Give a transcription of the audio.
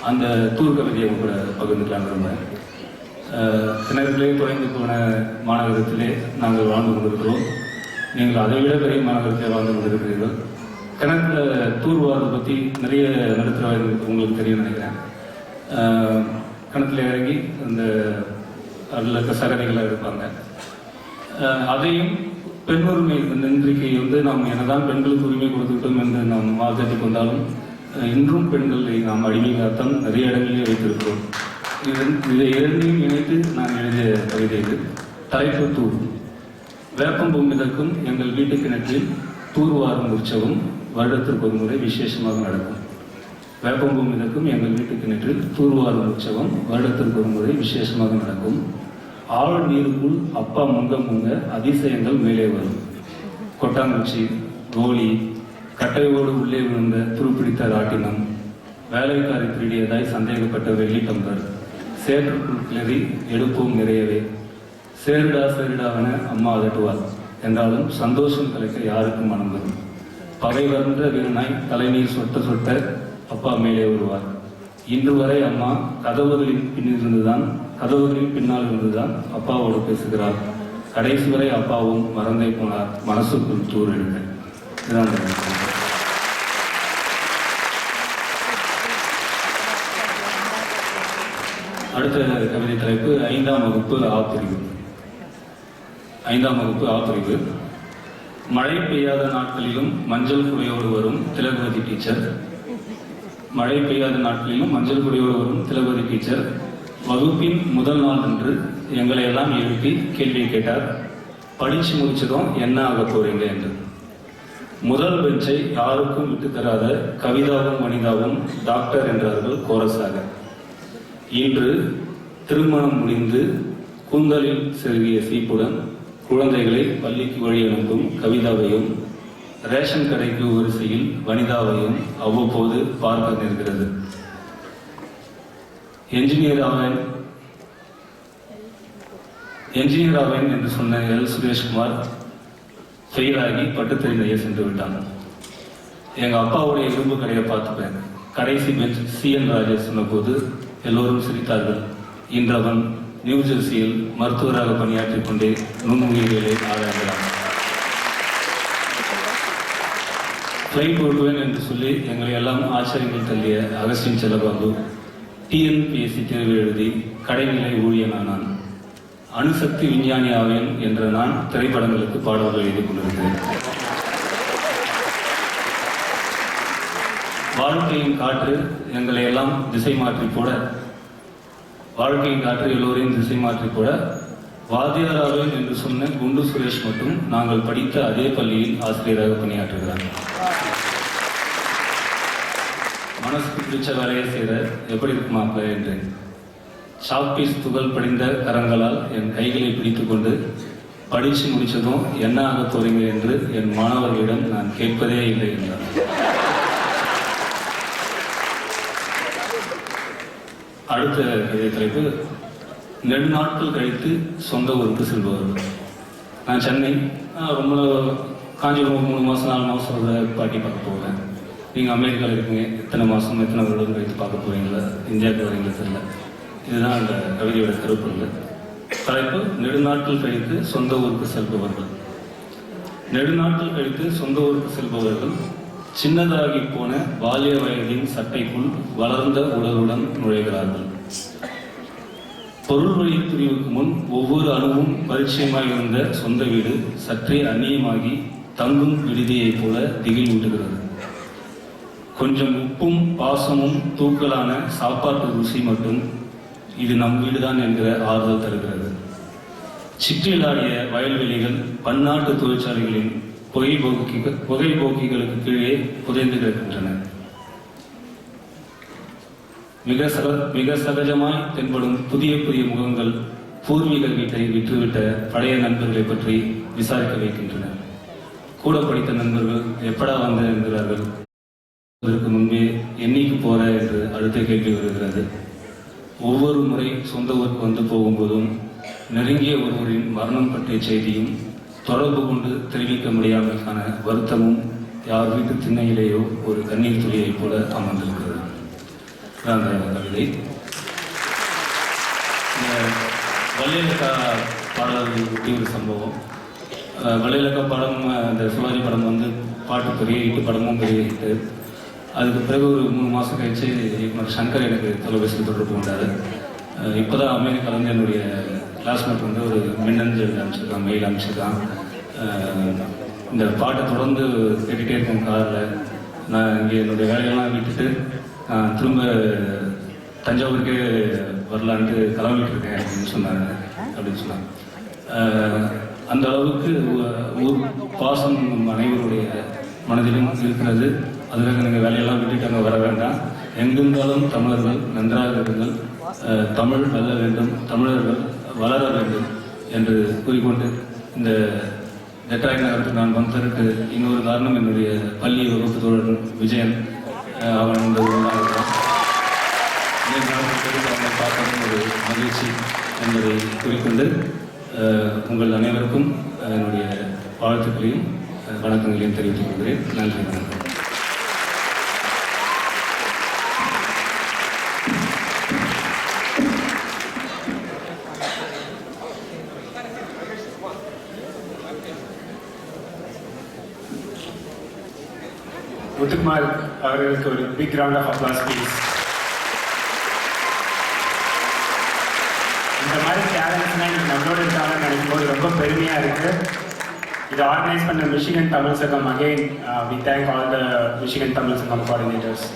அந்த தூர் கவிதையை கூட பகிர்ந்துக்கலாம் விரும்புகிறேன். கிணறுகளே தொலைந்து போன மாநகரத்திலே நாங்கள் வாழ்ந்து கொண்டிருக்கிறோம். நீங்கள் அதை விட பெரிய மாநகரத்திலே வாழ்ந்து கொண்டிருக்கிறீர்கள். கிணத்துல தூர்வாரதை பற்றி நிறைய நடத்துகிறவர்கள் உங்களுக்கு தெரியும் நினைக்கிறேன். கிணத்துல இறங்கி அந்த அதில் இருக்க சகதிகளாக இருப்பாங்க. அதையும் பெண் உரிமை இன்றைக்கு நாம் என்னதான் பெண்களுக்கு உரிமை கொடுத்துக்கிட்டோம் என்று நாம் வாழ்த்தி கொண்டாலும் இன்றும் பெண்களை நாம் அடிமையாகத்தான் நிறைய இடங்களிலே வைத்திருக்கிறோம். இதை இரண்டையும் இணைத்து நான் எழுதிய கவிதை இது. தலைப்பு தூர். வேப்பம்பூ மிதக்கும் எங்கள் வீட்டு கிணற்றில் தூர்வாரும் உற்சவம் வருடத்திற்கு ஒரு முறை விசேஷமாக நடக்கும். வேப்பம்பூ மிதக்கும் எங்கள் வீட்டு கிணற்றில் தூர்வாரும் உற்சவம் வருடத்திற்கு ஒரு முறை விசேஷமாக நடக்கும். ஆழ் நீருக்குள் அப்பா முங்க முங்க அதிசயங்கள் மேலே வரும். கொட்டாங்குச்சி, கோலி, கட்டையோடு உள்ளே விழுந்த துருப்பிடித்த ராட்டினம், வேலைக்காரி திருடியதாய் சந்தேகப்பட்ட வெள்ளி டம்பர், சேற்றுக்குள் கிளறி எடுப்போம் நிறையவே. சேருடா சேருடாவென அம்மா அதட்டுவார். என்றாலும் சந்தோஷம் கலைக்க யாருக்கும் மனம் வரும். பகை வந்த வீரனாய் தலைநீர் சொட்ட சொட்ட அப்பா மேலே வருவார். இன்று வரை அம்மா கதவுகளின் பின்னால் இருந்துதான் அப்பாவோடு பேசுகிறார். கடைசி வரை அப்பாவும் மறந்தே போனார். மனசுக்குள் தூர் எடுக்க. இதுதான் அடுத்த கவிதை தலைப்பு 5ஆம் வகுப்பு ஆப்பிரிவு. 5ஆம் வகுப்பு ஆப்பிரிவு. மழை பெய்யாத நாட்களிலும் மஞ்சள் குடையோடு வரும் திலகவதி டீச்சர். மழை பெய்யாத நாட்களிலும் மஞ்சள் குடையோடு வரும் திலகவதி டீச்சர் வகுப்பின் முதல் நாள் அன்று எங்களை எல்லாம் எழுப்பி கேள்வி கேட்டார். படிச்சு முடிச்சதும் என்ன ஆக போறீங்க என்று. முதல் பெஞ்சை யாருக்கும் விட்டு தராத கவிதாவும் வனிதாவும் டாக்டர் என்றார்கள் கோரஸாக. இன்று திருமணம் முடிந்து கூந்தலில் செருகிய சீப்புடன் குழந்தைகளை பள்ளிக்கு வழி அனுப்பும் கவிதாவையும் ரேஷன் கடைக்கு வரிசையில் வனிதாவையும் அவ்வப்போது பார்க்க நேர்கிறது. என்ஜினியர் ஆவேன் என்று சொன்ன எல். சுரேஷ்குமார் ஃபெயிலாகி பட்டுத்தறிந்தைய சென்று விட்டான். எங்க அப்பாவுடைய இரும்பு கடையை பார்த்துப்பேன். கடைசி பெஞ்ச் CN ராஜேஷ் சொன்னபோது எல்லோரும் சிரித்தார்கள். இன்று அவன் நியூஜெர்சியில் மருத்துவராக பணியாற்றிக் கொண்டே நுண்ணுயிர்களை ஆராய்கிறான். ஃப்ளைட் ஓட்டுவேன் என்று சொல்லி எங்களை எல்லாம் ஆச்சரியங்கள் தள்ளிய அகஸ்டின் செல்லபாபு TNPSC தேர்வு எழுதி கடைநிலை ஊழியனானான். அணுசக்தி விஞ்ஞானி ஆவேன் என்ற நான் திரைப்படங்களுக்கு பாடல்கள் எழுதி கொண்டிருக்கிறேன். வாழ்க்கையின் காற்று எங்களை எல்லாம் திசை மாற்றி போட, வாழ்க்கையின் காற்று எல்லோரையும் திசை மாற்றி போட, வாத்தியார் ஆவேன் என்று சொன்ன குண்டு சுரேஷ் மட்டும் நாங்கள் படித்த அதே பள்ளியில் ஆசிரியராக பணியாற்றுகிறார். மனசுக்கு பிடிச்ச வேலையை செய்த எப்படி இருக்குமாப்ப என்றேன். சாப்பீஸ் துகள் படிந்த கரங்களால் என் கைகளை பிடித்து கொண்டு படிச்சு முடிச்சதும் என்ன ஆக போறீங்க என்று என் மாணவர்களிடம் நான் கேட்பதே இல்லை என்றார். அடுத்த கவிதை தலைப்பு நெடுநாட்கள் கழித்து சொந்த ஊருக்கு செல்பவர்கள். நான் சென்னை ரொம்ப காஞ்சிபுரம் 3 மாதம் 4 மாதம் பாட்டி பார்க்க போவேன். நீங்கள் அமெரிக்காவில் இருக்கீங்க, எத்தனை மாதம் எத்தனை வருடம் கழித்து பார்க்க போகிறீங்களா, இந்தியாவுக்கு வரீங்களா தெரியல. இதுதான் அந்த கவிதையோட கருப்பொருள். தலைப்பு நெடுநாட்கள் கழித்து சொந்த ஊருக்கு செல்பவர்கள். நெடுநாட்கள் கழித்து சொந்த ஊருக்கு செல்பவர்கள் சின்னதாகி போன பால்ய வயதின் சட்டைக்குள் வளர்ந்த உடலுடன் நுழைகிறார்கள். பொருள் வழி பிரிவுக்கு முன் ஒவ்வொரு அணுவும் பரிச்சயமாக இருந்த சொந்த வீடு சற்றே அந்நியமாகி தங்கும் விடுதியைப் போல திகில் ஊட்டுகிறது. கொஞ்சம் உப்பும் பாசமும் தூக்கலான சாப்பாட்டு ருசி மட்டும் இது நம் வீடுதான் என்கிற ஆறுதல் தருகிறது. சிற்றிலாடிய வயல்வெளிகள் பன்னாட்டு தொழிற்சாலைகளின் புகைபோக்கிகளுக்கு கீழே புதைந்து கிடக்கின்றன. மிக சகஜமாய் தென்படும் புதிய புதிய முகங்கள் பூர்வீக வீட்டை விற்றுவிட்ட பழைய நண்பர்களை பற்றி விசாரிக்க வைக்கின்றன. கூட படித்த நண்பர்கள் எப்படா வந்த என்கிறார்கள். அதற்கு முன்பே என்னைக்கு போற என்று அடுத்த கேள்வி வருகிறது. ஒவ்வொரு முறை சொந்த ஊருக்கு வந்து போகும்போதும் நெருங்கிய ஒருவரின் மரணம் பற்றிய செய்தியும் தொடர்பு கொண்டு தெரிவிக்க முடியாமலுக்கான வருத்தமும் யார் வீட்டு திண்ணையிலேயோ ஒரு கண்ணீர் துளியைப் போல அமர்ந்திருக்கிறது. அந்த கவிதை. இந்த வள்ளியலக்கா பாடல் ஒட்டி ஒரு சம்பவம். வள்ளியலக்கா படம், அந்த சிவாஜி படம் வந்து பாட்டு பெரிய ஹிட்டு, படமும் பெரிய ஹிட்டு. அதுக்கு பிறகு ஒரு 3 மாதம் கழிச்சு இயக்குனர் சங்கர் எனக்கு தொலைபேசியில் தொடர்பு கொண்டார். இப்போ தான் அமெரிக்காலேருந்து என்னுடைய கிளாஸ்மேட் வந்து ஒரு மின்னஞ்சல் அனுப்பிச்சிருக்கான், மெயில் அனுப்பிச்சிருக்கான். இந்த பாட்டை தொடர்ந்து கேட்டுகிட்டே இருக்கேன் காரில். நான் இங்கே என்னுடைய வேலையெல்லாம் விட்டுட்டு திரும்ப தஞ்சாவூருக்கே வரலான்ட்டு கிளம்பிட்டு இருக்கேன் அப்படின்னு சொன்னாங்க. அந்த அளவுக்கு ஊர் பாசம் அனைவருடைய மனதிலும் இருக்கிறது. அதுக்காக நீங்கள் வேலையெல்லாம் விட்டுட்டு அங்கே வர வேண்டாம். எங்கிருந்தாலும் தமிழர்கள் நன்றாக இருங்கள், தமிழ் வெல்ல வேண்டும், தமிழர்கள் வளர வேண்டும் என்று கூறிக்கொண்டு, இந்த டெட்ராய்ட் நகரத்துக்கு நான் வந்ததற்கு இன்னொரு காரணம் என்னுடைய பள்ளி வகுப்பு தோழர் விஜயன். அவன் இந்த ஊராக அவனை பார்ப்பதும் ஒரு மகிழ்ச்சி என்பதை கூறிக்கொண்டு, உங்கள் அனைவருக்கும் என்னுடைய வாழ்த்துக்களையும் வணக்கங்களையும் தெரிவித்துக் கொள்கிறேன். நன்றி, வணக்கம். முத்துக்குமார் அவர்களுக்கு ஒரு big round of applause please. இந்த மாதிரி டேலண்ட்ஸ்லாம் இன்னைக்கு நம்மளோட இருக்காங்கன்னு நினைக்கும் போது ரொம்ப பெருமையாக இருக்குது. இதை ஆர்கனைஸ் பண்ண Michigan Tamil Sangam, again we thank all the Michigan Tamil Sangam coordinators.